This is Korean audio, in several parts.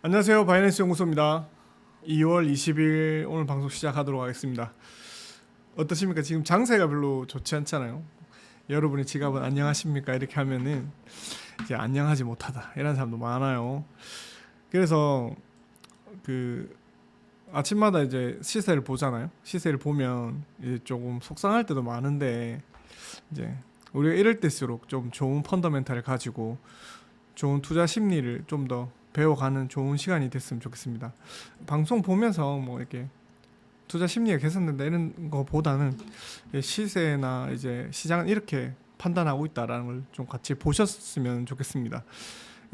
안녕하세요. 바이낸스 연구소입니다. 2월 20일 오늘 방송 시작하도록 하겠습니다. 어떠십니까? 지금 장세가 별로 좋지 않잖아요. 여러분의 지갑은 안녕하십니까? 이렇게 하면은 이제 안녕하지 못하다 이런 사람도 많아요. 그래서 그 아침마다 이제 시세를 보잖아요. 시세를 보면 이제 조금 속상할 때도 많은데 이제 우리가 이럴 때일수록 좀 좋은 펀더멘탈을 가지고 좋은 투자 심리를 좀 더 배워가는 좋은 시간이 됐으면 좋겠습니다. 방송 보면서 뭐 이렇게 투자 심리가 개선된다 이런 거보다는 시세나 이제 시장은 이렇게 판단하고 있다라는 걸 좀 같이 보셨으면 좋겠습니다.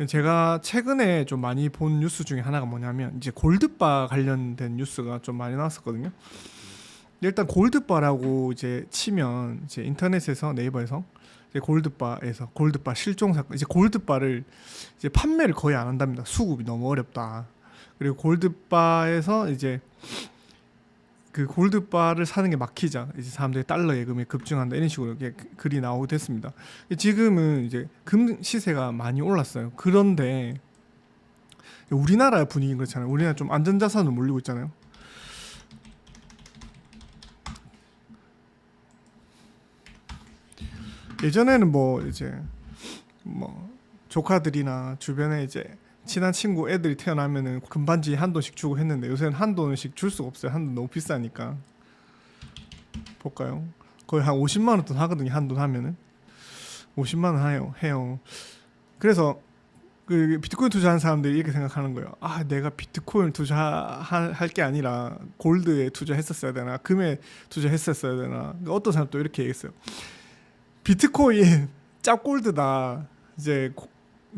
제가 최근에 좀 많이 본 뉴스 중에 하나가 뭐냐면 이제 골드바 관련된 뉴스가 좀 많이 나왔었거든요. 일단 골드바라고 이제 치면 이제 인터넷에서 네이버에서 이제 골드바 실종 사건, 이제 골드바를 이제 판매를 거의 안 한답니다. 수급이 너무 어렵다. 그리고 골드바에서 이제 그 골드바를 사는 게 막히자 이제 사람들이 달러 예금에 급증한다 이런 식으로 이렇게 글이 나오고 됐습니다. 지금은 이제 금 시세가 많이 올랐어요. 그런데 우리나라 분위기인 거잖아요. 우리나라 좀 안전자산으로 몰리고 있잖아요. 예전에는 뭐 이제 뭐 조카들이나 주변에 이제 친한 친구 애들이 태어나면은 금반지 한돈씩 주고 했는데 요새는 한돈씩 줄 수가 없어요. 한돈 너무 비싸니까. 볼까요? 거의 한 50만 원 돈 하거든요. 한돈 하면은 50만 원 해요. 그래서 그 비트코인 투자하는 사람들이 이렇게 생각하는 거예요. 아, 내가 비트코인 투자할 게 아니라 골드에 투자했었어야 되나, 금에 투자했었어야 되나. 그러니까 어떤 사람 또 이렇게 얘기했어요. 비트코인 짭골드다. 이제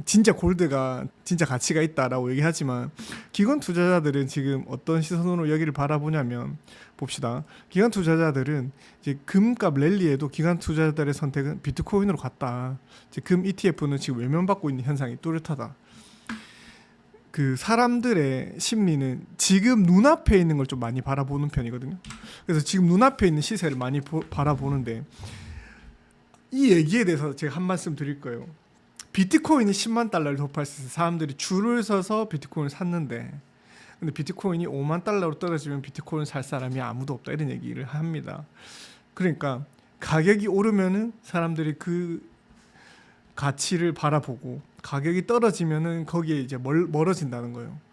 진짜 골드가 진짜 가치가 있다라고 얘기하지만 기관 투자자들은 지금 어떤 시선으로 여기를 바라보냐면 봅시다. 기관 투자자들은 이제 금값 랠리에도 기관 투자자들의 선택은 비트코인으로 갔다. 이제 금 ETF는 지금 외면받고 있는 현상이 뚜렷하다. 그 사람들의 심리는 지금 눈앞에 있는 걸 좀 많이 바라보는 편이거든요. 그래서 지금 눈앞에 있는 시세를 많이 바라보는데 이 얘기에 대해서 제가 한 말씀 드릴 거예요. 비트코인이 10만 달러를 돌파했을 때 사람들이 줄을 서서 비트코인을 샀는데 근데 비트코인이 5만 달러로 떨어지면 비트코인 살 사람이 아무도 없다 이런 얘기를 합니다. 그러니까 가격이 오르면은 사람들이 그 가치를 바라보고 가격이 떨어지면은 거기에 이제 멀어진다는 거예요.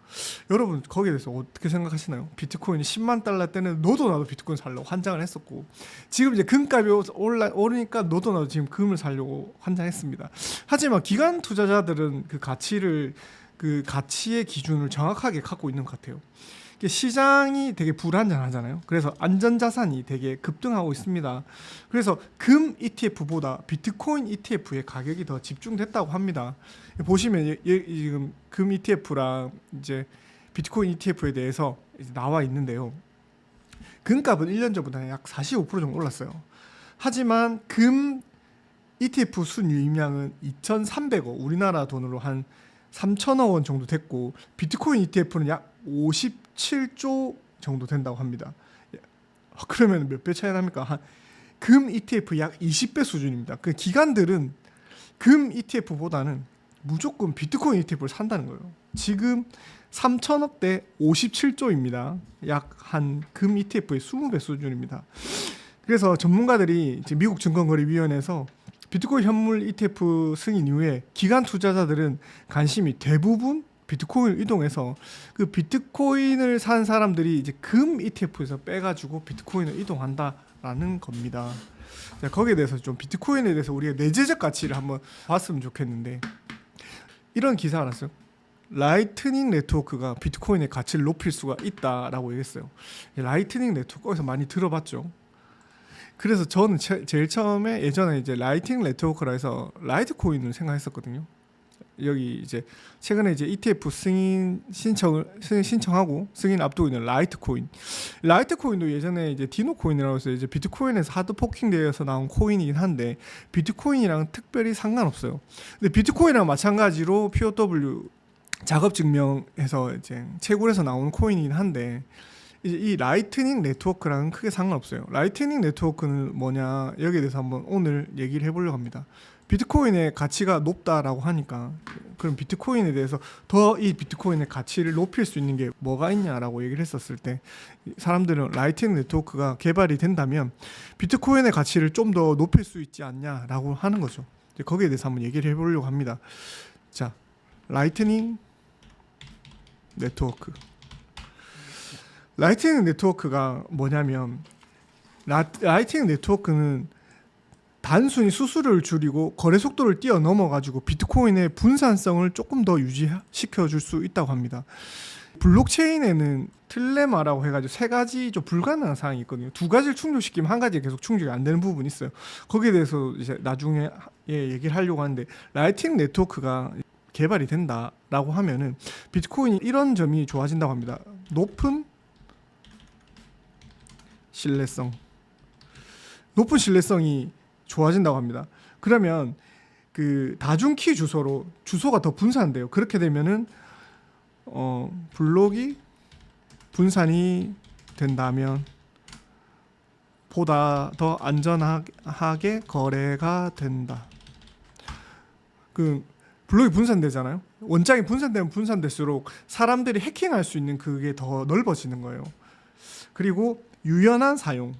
여러분 거기에 대해서 어떻게 생각하시나요? 비트코인이 10만 달러 때는 너도 나도 비트코인 살려고 환장을 했었고 지금 이제 금값이 오르니까 너도 나도 지금 금을 살려고 환장했습니다. 하지만 기관 투자자들은 그 가치의 기준을 정확하게 갖고 있는 것 같아요. 시장이 되게 불안정하잖아요. 그래서 안전자산이 되게 급등하고 있습니다. 그래서 금 ETF보다 비트코인 ETF의 가격이 더 집중됐다고 합니다. 보시면 지금 금 ETF랑 이제 비트코인 ETF에 대해서 이제 나와 있는데요. 금값은 1년 전보다 약 45% 정도 올랐어요. 하지만 금 ETF 순유입량은 2,300억, 우리나라 돈으로 한 3천억 원 정도 됐고 비트코인 ETF는 약 57조 정도 된다고 합니다. 그러면 몇 배 차이 납니까? 금 ETF 약 20배 수준입니다. 그 기관들은 금 ETF보다는 무조건 비트코인 ETF를 산다는 거예요. 지금 3천억 대 57조입니다. 약 한 금 ETF의 20배 수준입니다. 그래서 전문가들이 이제 미국 증권거래위원회에서 비트코인 현물 ETF 승인 이후에 기관 투자자들은 관심이 대부분 비트코인을 이동해서 그 비트코인을 산 사람들이 이제 금 ETF에서 빼가지고 비트코인을 이동한다라는 겁니다. 자, 거기에 대해서 좀 비트코인에 대해서 우리가 내재적 가치를 한번 봤으면 좋겠는데 이런 기사가 났어요. 라이트닝 네트워크가 비트코인의 가치를 높일 수가 있다라고 얘기했어요. 라이트닝 네트워크 어디서 많이 들어봤죠? 그래서 저는 제일 처음에 예전에 이제 라이팅 네트워크라 해서 라이트코인을 생각했었거든요. 여기 이제 최근에 이제 ETF 신청하고 승인 앞두고 있는 라이트코인도 예전에 이제 디노코인이라고 해서 이제 비트코인에서 하드 포킹되어서 나온 코인이긴 한데 비트코인이랑 특별히 상관없어요. 근데 비트코인이랑 마찬가지로 POW 작업 증명해서 이제 채굴해서 나오는 코인이긴 한데 이제 이 라이트닝 네트워크랑은 크게 상관없어요. 라이트닝 네트워크는 뭐냐, 여기에 대해서 한번 오늘 얘기를 해보려고 합니다. 비트코인의 가치가 높다라고 하니까 그럼 비트코인에 대해서 더 이 비트코인의 가치를 높일 수 있는 게 뭐가 있냐라고 얘기를 했었을 때, 사람들은 라이트닝 네트워크가 개발이 된다면 비트코인의 가치를 좀 더 높일 수 있지 않냐라고 하는 거죠. 거기에 대해서 한번 얘기를 해보려고 합니다. 자, 라이트닝 네트워크. 라이트닝 네트워크가 뭐냐면, 라이트닝 네트워크는 단순히 수수료를 줄이고 거래 속도를 뛰어넘어 가지고 비트코인의 분산성을 조금 더 유지시켜 줄 수 있다고 합니다. 블록체인에는 틸레마라고 해가지고 세 가지 좀 불가능한 사항이 있거든요. 두 가지를 충족시키면 한 가지 계속 충족이 안 되는 부분이 있어요. 거기에 대해서 이제 나중에 얘기를 하려고 하는데, 라이트닝 네트워크가 개발이 된다라고 하면은 비트코인이 이런 점이 좋아진다고 합니다. 높은 신뢰성. 높은 신뢰성이 좋아진다고 합니다. 그러면 그 다중키 주소로 주소가 더 분산돼요. 그렇게 되면은 블록이 분산이 된다면 보다 더 안전하게 거래가 된다. 그 블록이 분산되잖아요. 원장이 분산되면 분산될수록 사람들이 해킹할 수 있는 그게 더 넓어지는 거예요. 그리고 유연한 사용.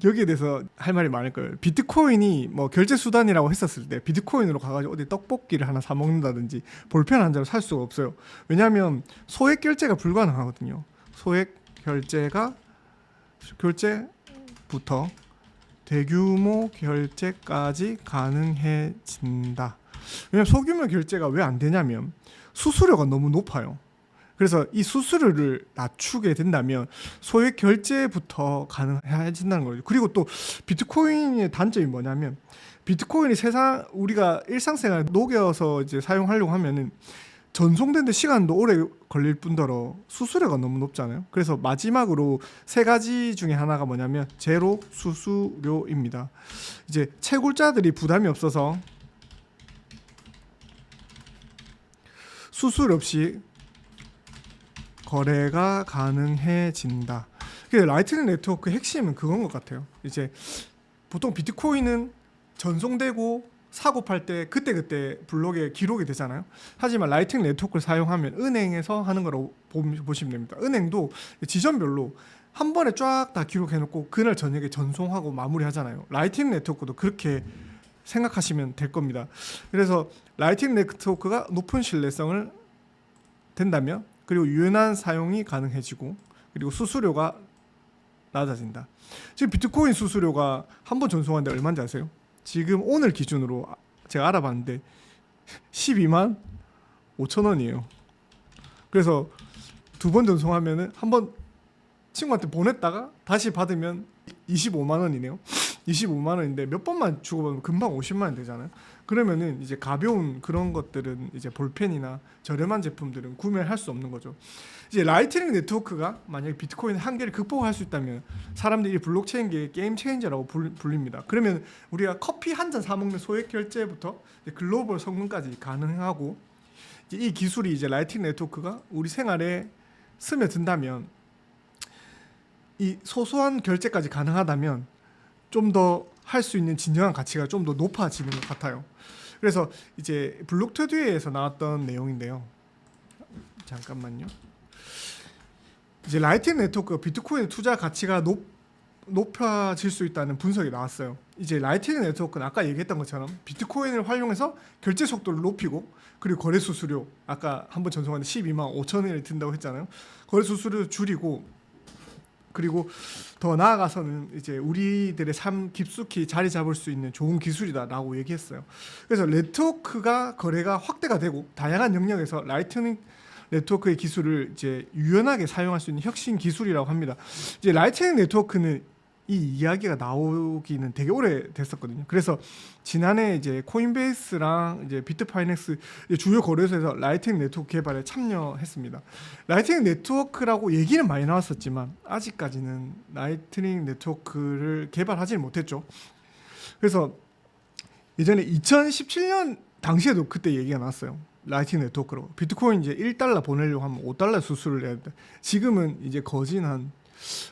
여기에 대해서 할 말이 많을 거예요. 비트코인이 뭐 결제 수단이라고 했었을 때 비트코인으로 가가지고 어디 떡볶이를 하나 사 먹는다든지 볼펜 한 장을 살 수가 없어요. 왜냐하면 소액 결제가 불가능하거든요. 소액 결제부터 대규모 결제까지 가능해진다. 왜냐하면 소규모 결제가 왜 안 되냐면 수수료가 너무 높아요. 그래서 이 수수료를 낮추게 된다면 소액 결제부터 가능해진다는 거죠. 그리고 또 비트코인의 단점이 뭐냐면, 비트코인이 우리가 일상생활에 녹여서 이제 사용하려고 하면은 전송되는 시간도 오래 걸릴 뿐더러 수수료가 너무 높잖아요. 그래서 마지막으로 세 가지 중에 하나가 뭐냐면 제로 수수료입니다. 이제 채굴자들이 부담이 없어서 수수료 없이 거래가 가능해진다. 라이트닝 네트워크 핵심은 그건 것 같아요. 이제 보통 비트코인은 전송되고 사고 팔 때 그때그때 블록에 기록이 되잖아요. 하지만 라이트닝 네트워크를 사용하면 은행에서 하는 거라고 보시면 됩니다. 은행도 지점별로 한 번에 쫙 다 기록해놓고 그날 저녁에 전송하고 마무리하잖아요. 라이트닝 네트워크도 그렇게 생각하시면 될 겁니다. 그래서 라이트닝 네트워크가 높은 신뢰성을 된다면, 그리고 유연한 사용이 가능해지고, 그리고 수수료가 낮아진다. 지금 비트코인 수수료가 한 번 전송하는데 얼마인지 아세요? 지금 오늘 기준으로 제가 알아봤는데 12만 5천 원이에요. 그래서 두 번 전송하면은 한 번 친구한테 보냈다가 다시 받으면 25만 원이네요. 25만 원인데 몇 번만 주고받으면 금방 50만 원 되잖아요. 그러면은 이제 가벼운 그런 것들은 이제 볼펜이나 저렴한 제품들은 구매를 할 수 없는 거죠. 이제 라이트닝 네트워크가 만약에 비트코인 한계를 극복할 수 있다면 사람들이 블록체인계의 게임 체인저라고 불립니다. 그러면 우리가 커피 한 잔 사 먹는 소액 결제부터 글로벌 성능까지 가능하고, 이 기술이 이제 라이트닝 네트워크가 우리 생활에 스며든다면, 이 소소한 결제까지 가능하다면 좀 더 할 수 있는 진정한 가치가 좀 더 높아지는 것 같아요. 그래서 이제 블록투데이에서 나왔던 내용인데요. 잠깐만요. 이제 라이트닝 네트워크가 비트코인 투자 가치가 높아질 수 있다는 분석이 나왔어요. 이제 라이트닝 네트워크는 아까 얘기했던 것처럼 비트코인을 활용해서 결제 속도를 높이고, 그리고 거래 수수료, 아까 한번 전송하는데 12만 5천 원이 든다고 했잖아요. 거래 수수료 줄이고, 그리고 더 나아가서는 이제 우리들의 삶 깊숙이 자리 잡을 수 있는 좋은 기술이다라고 얘기했어요. 그래서 네트워크가 거래가 확대가 되고 다양한 영역에서 라이트닝 네트워크의 기술을 이제 유연하게 사용할 수 있는 혁신 기술이라고 합니다. 이제 라이트닝 네트워크는 이 이야기가 나오기는 되게 오래 됐었거든요. 그래서 지난해 이제 코인베이스랑 이제 비트파이낸스 주요 거래소에서 라이트닝 네트워크 개발에 참여했습니다. 라이트닝 네트워크라고 얘기는 많이 나왔었지만 아직까지는 라이트닝 네트워크를 개발하지 못했죠. 그래서 예전에 2017년 당시에도 그때 얘기가 나왔어요. 라이팅 네트워크로. 비트코인 이제 1달러 보내려고 하면 5달러 수수료를 내야 돼. 지금은 이제 거진 한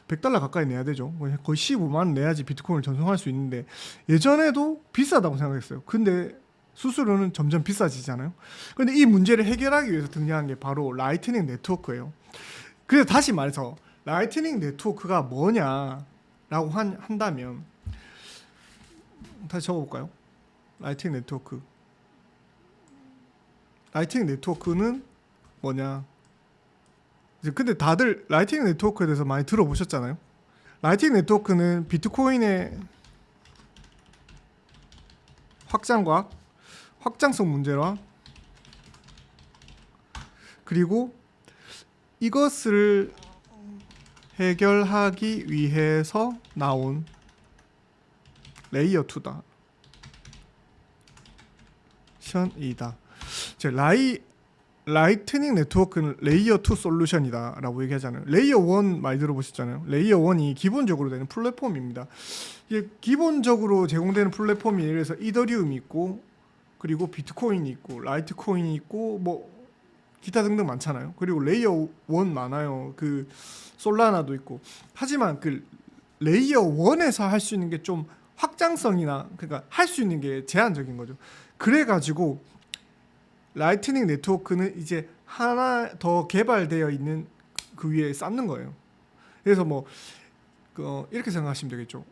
100달러 가까이 내야 되죠. 거의 15만 원 내야지 비트코인을 전송할 수 있는데 예전에도 비싸다고 생각했어요. 근데 수수료는 점점 비싸지잖아요. 근데 이 문제를 해결하기 위해서 등장한 게 바로 라이트닝 네트워크예요. 그래서 다시 말해서 라이트닝 네트워크가 뭐냐라고 한다면 다시 적어볼까요? 라이트닝 네트워크. 라이트닝 네트워크는 뭐냐? 근데 다들 라이트닝 네트워크에 대해서 많이 들어보셨잖아요. 라이트닝 네트워크는 비트코인의 확장과 확장성 문제와 그리고 이것을 해결하기 위해서 나온 레이어 2다. 션이다. 라이트닝 네트워크는 레이어 2 솔루션이다 라고 얘기하잖아요. 레이어 1 많이 들어보셨잖아요. 레이어 1이 기본적으로 되는 플랫폼입니다. 이게 기본적으로 제공되는 플랫폼이 예를 들어서 이더리움이 있고 그리고 비트코인이 있고 라이트코인이 있고 뭐 기타 등등 많잖아요. 그리고 레이어 1 많아요. 그 솔라나도 있고. 하지만 그 레이어 1에서 할 수 있는 게 좀 확장성이나 그러니까 할 수 있는 게 제한적인 거죠. 그래가지고 라이트닝 네트워크는 이제 하나 더 개발되어 있는 그 위에 쌓는 거예요. 그래서 뭐 이렇게 생각하시면 되겠죠.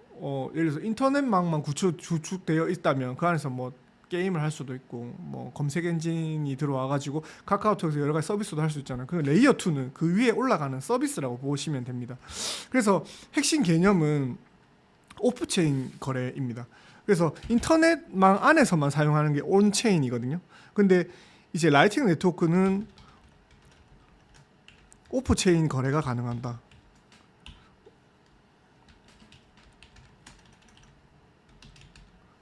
예를 들어서 인터넷망만 구축되어 있다면 그 안에서 뭐 게임을 할 수도 있고 뭐 검색 엔진이 들어와가지고 카카오톡에서 여러 가지 서비스도 할 수 있잖아요. 그 레이어 2는 그 위에 올라가는 서비스라고 보시면 됩니다. 그래서 핵심 개념은 오프체인 거래입니다. 그래서 인터넷망 안에서만 사용하는 게 온체인이거든요. 근데 이제 라이트닝 네트워크는 오프체인 거래가 가능하다.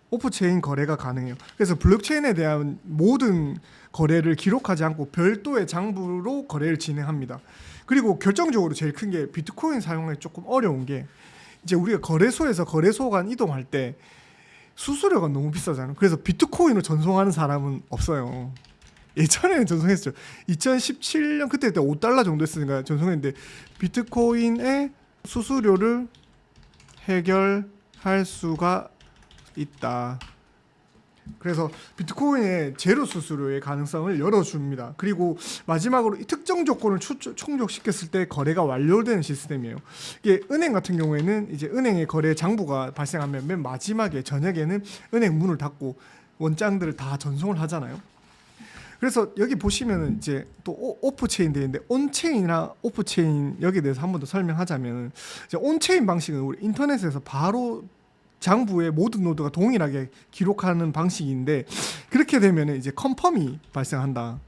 오프체인 거래가 가능해요. 그래서 블록체인에 대한 모든 거래를 기록하지 않고 별도의 장부로 거래를 진행합니다. 그리고 결정적으로 제일 큰 게 비트코인 사용하기 조금 어려운 게 이제 우리가 거래소에서 거래소 간 이동할 때 수수료가 너무 비싸잖아요. 그래서 비트코인을 전송하는 사람은 없어요. 예전에는 전송했죠. 2017년 그때 5달러 정도 했으니까 전송했는데 비트코인의 수수료를 해결할 수가 있다. 그래서 비트코인의 제로 수수료의 가능성을 열어줍니다. 그리고 마지막으로 특정 조건을 충족시켰을 때 거래가 완료되는 시스템이에요. 이게 은행 같은 경우에는 이제 은행의 거래 장부가 발생하면 맨 마지막에 저녁에는 은행 문을 닫고 원장들을 다 전송을 하잖아요. 그래서 여기 보시면은 이제 또 오프체인 되어 있는데 온체인이나 오프체인 여기에 대해서 한 번 더 설명하자면 이제 온체인 방식은 우리 인터넷에서 바로 장부에 모든 노드가 동일하게 기록하는 방식인데 그렇게 되면 이제 컨펌이 발생한다.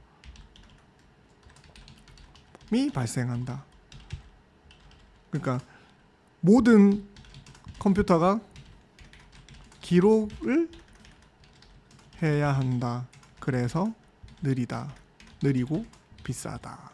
그러니까 모든 컴퓨터가 기록을 해야 한다. 그래서 느리고 비싸다.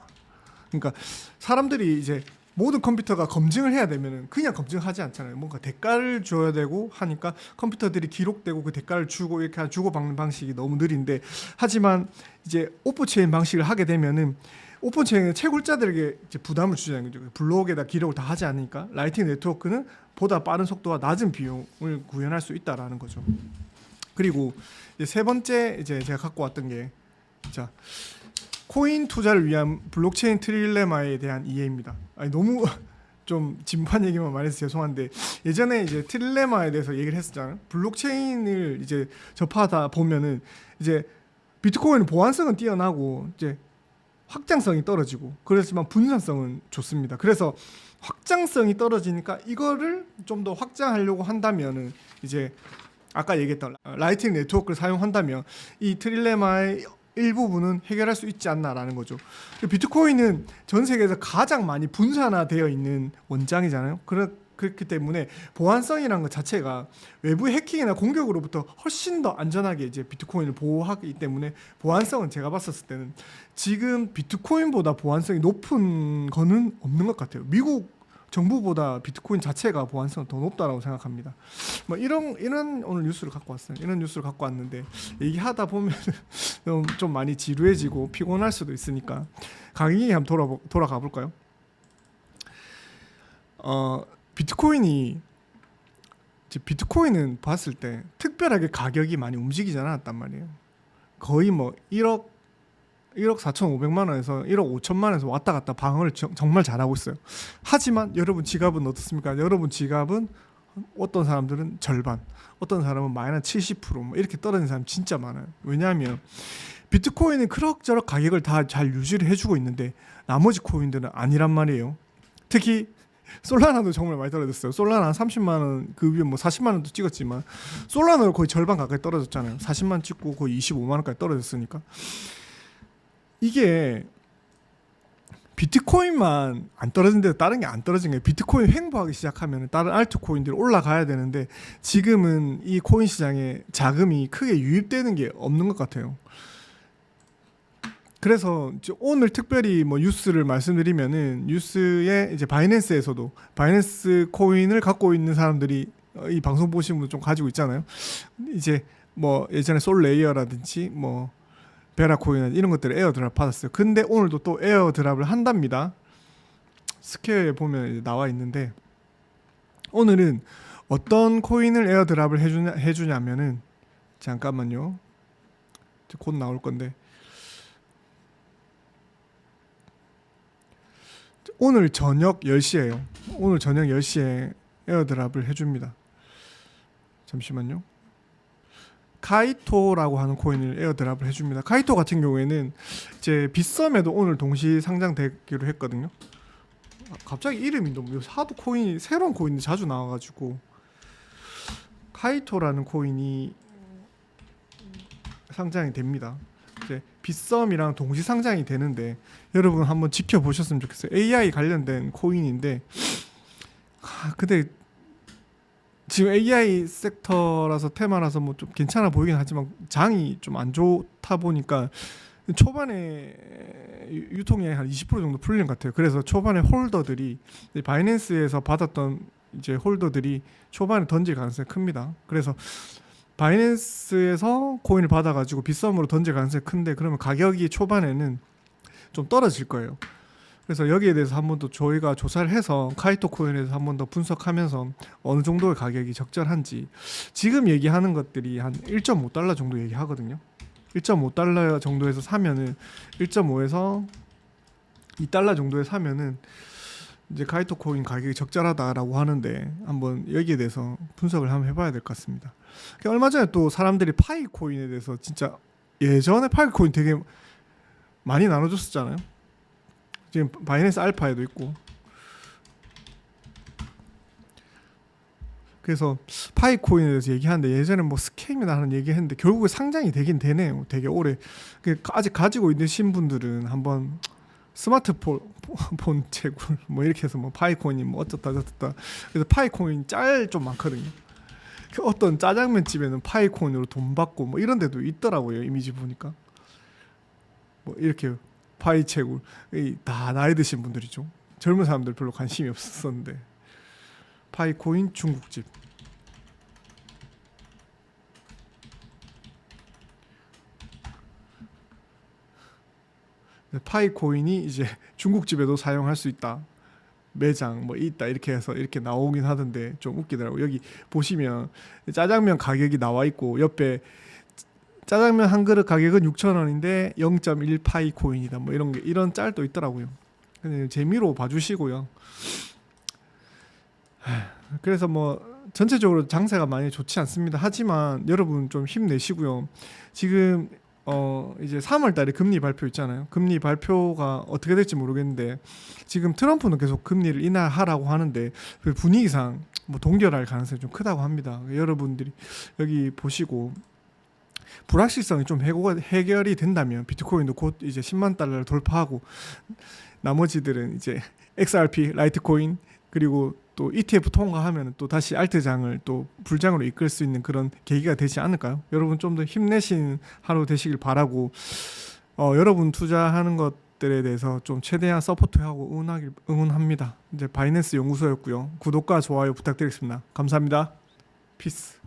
그러니까 사람들이 이제 모든 컴퓨터가 검증을 해야 되면은 그냥 검증하지 않잖아요. 뭔가 대가를 줘야 되고 하니까 컴퓨터들이 기록되고 그 대가를 주고 이렇게 주고받는 방식이 너무 느린데 하지만 이제 오프체인 방식을 하게 되면은 오픈체인은 채굴자들에게 이제 부담을 주잖아요. 블록에다 기록을 다 하지 않으니까 라이팅 네트워크는 보다 빠른 속도와 낮은 비용을 구현할 수 있다라는 거죠. 그리고 이제 세 번째 이제 제가 갖고 왔던 게 자. 코인 투자를 위한 블록체인 트릴레마에 대한 이해입니다. 아니, 너무 좀 진부한 얘기만 말해서 죄송한데 예전에 이제 트릴레마에 대해서 얘기를 했었잖아요. 블록체인을 이제 접하다 보면은 이제 비트코인은 보안성은 뛰어나고 이제 확장성이 떨어지고 그렇지만 분산성은 좋습니다. 그래서 확장성이 떨어지니까 이거를 좀 더 확장하려고 한다면은 이제 아까 얘기했던 라이팅 네트워크를 사용한다면 이 트릴레마의 일부분은 해결할 수 있지 않나라는 거죠. 비트코인은 전 세계에서 가장 많이 분산화되어 있는 원장이잖아요. 그렇기 때문에 보안성이라는 것 자체가 외부 해킹이나 공격으로부터 훨씬 더 안전하게 이제 비트코인을 보호하기 때문에 보안성은 제가 봤었을 때는 지금 비트코인보다 보안성이 높은 거는 없는 것 같아요. 미국 정부보다 비트코인 자체가 보안성은 더 높다라고 생각합니다. 뭐 이런 오늘 뉴스를 갖고 왔어요. 이런 뉴스를 갖고 왔는데 얘기하다 보면 좀 많이 지루해지고 피곤할 수도 있으니까 강의 한번 돌아가 볼까요? 비트코인은 봤을 때 특별하게 가격이 많이 움직이지 않았단 말이에요. 거의 뭐 1억 4,500만 원에서 1억 5천만 원에서 왔다 갔다 방어를 정말 잘하고 있어요. 하지만 여러분 지갑은 어떻습니까? 여러분 지갑은 어떤 사람들은 절반, 어떤 사람은 마이너스 70%뭐 이렇게 떨어진 사람 진짜 많아요. 왜냐하면 비트코인은 그럭저럭 가격을 다 잘 유지를 해주고 있는데 나머지 코인들은 아니란 말이에요. 특히 솔라나도 정말 많이 떨어졌어요. 솔라나 한 30만 원, 그 위에 뭐 40만 원도 찍었지만 솔라나는 거의 절반 가까이 떨어졌잖아요. 40만 찍고 거의 25만 원까지 떨어졌으니까. 이게 비트코인만 안 떨어진데 다른 게 안 떨어진 거예요. 비트코인 횡보하기 시작하면 다른 알트 코인들이 올라가야 되는데 지금은 이 코인 시장에 자금이 크게 유입되는 게 없는 것 같아요. 그래서 오늘 특별히 뭐 뉴스를 말씀드리면은 뉴스에 이제 바이낸스에서도 바이낸스 코인을 갖고 있는 사람들이 이 방송 보시는 분 좀 가지고 있잖아요. 이제 뭐 예전에 솔레이어라든지 뭐 베라코인 이런 것들을 에어드랍 받았어요. 근데 오늘도 또 에어드랍을 한답니다. 스퀘어에 보면 이제 나와 있는데 오늘은 어떤 코인을 에어드랍을 해주냐면은 잠깐만요. 곧 나올 건데 오늘 저녁 10시에요. 오늘 저녁 10시에 에어드랍을 해줍니다. 잠시만요. 카이토라고 하는 코인을 에어드랍을 해줍니다. 카이토 같은 경우에는 이제 빗썸에도 오늘 동시 상장되기로 했거든요. 갑자기 이름이 너무 하도 코인이 새로운 코인이 자주 나와가지고 카이토라는 코인이 상장이 됩니다. 이제 빗썸이랑 동시 상장이 되는데 여러분 한번 지켜보셨으면 좋겠어요. AI 관련된 코인인데 근데 지금 AI 섹터라서 테마라서 뭐 좀 괜찮아 보이긴 하지만 장이 좀 안 좋다 보니까 초반에 유통량이 한 20% 정도 풀린 것 같아요. 그래서 초반에 홀더들이 바이낸스에서 받았던 이제 홀더들이 초반에 던질 가능성이 큽니다. 그래서 바이낸스에서 코인을 받아가지고 빗썸으로 던질 가능성이 큰데 그러면 가격이 초반에는 좀 떨어질 거예요. 그래서 여기에 대해서 한 번 더 저희가 조사를 해서 카이토 코인에 대해서 한 번 더 분석하면서 어느 정도의 가격이 적절한지 지금 얘기하는 것들이 한 1.5달러 정도 얘기하거든요. 1.5달러 정도에서 사면은 1.5에서 2달러 정도에 사면은 이제 카이토 코인 가격이 적절하다라고 하는데 한번 여기에 대해서 분석을 한번 해봐야 될 것 같습니다. 얼마 전에 또 사람들이 파이 코인에 대해서 진짜 예전에 파이 코인 되게 많이 나눠줬었잖아요. 지금 바이낸스 알파에도 있고 그래서 파이 코인에 대해서 얘기하는데 예전에 뭐 스캠이나 하는 얘기했는데 결국에 상장이 되긴 되네요. 되게 오래 아직 가지고 있는 분들은 한번 스마트폰 채굴 뭐 이렇게 해서 뭐 파이코인이 뭐 어쩌다 저쩌다 그래서 파이코인 짤 좀 많거든요. 그 어떤 짜장면 집에는 파이코인으로 돈 받고 뭐 이런 데도 있더라고요. 이미지 보니까 뭐 이렇게 파이 채굴 다 나이 드신 분들이죠. 젊은 사람들 별로 관심이 없었는데 파이코인 중국집 파이코인이 이제 중국집에도 사용할 수 있다. 매장 뭐 있다 이렇게 해서 이렇게 나오긴 하던데 좀 웃기더라고. 여기 보시면 짜장면 가격이 나와 있고 옆에 짜장면 한 그릇 가격은 6,000원인데 0.1 파이코인이다. 뭐 이런 짤도 있더라고요. 그냥 재미로 봐주시고요. 그래서 뭐 전체적으로 장세가 많이 좋지 않습니다. 하지만 여러분 좀 힘내시고요. 지금 이제 3월달에 금리 발표 있잖아요. 금리 발표가 어떻게 될지 모르겠는데 지금 트럼프는 계속 금리를 인하하라고 하는데 그 분위기상 뭐 동결할 가능성이 좀 크다고 합니다. 여러분들이 여기 보시고 불확실성이 좀 해결이 된다면 비트코인도 곧 이제 10만 달러를 돌파하고 나머지들은 이제 XRP, 라이트코인 그리고 또 ETF 통과하면 또 다시 알트장을 또 불장으로 이끌 수 있는 그런 계기가 되지 않을까요? 여러분 좀 더 힘내신 하루 되시길 바라고 여러분 투자하는 것 것들에 대해서 좀 최대한 서포트하고 응원합니다. 이제 바이낸스 연구소였고요. 구독과 좋아요 부탁드리겠습니다. 감사합니다. 피스.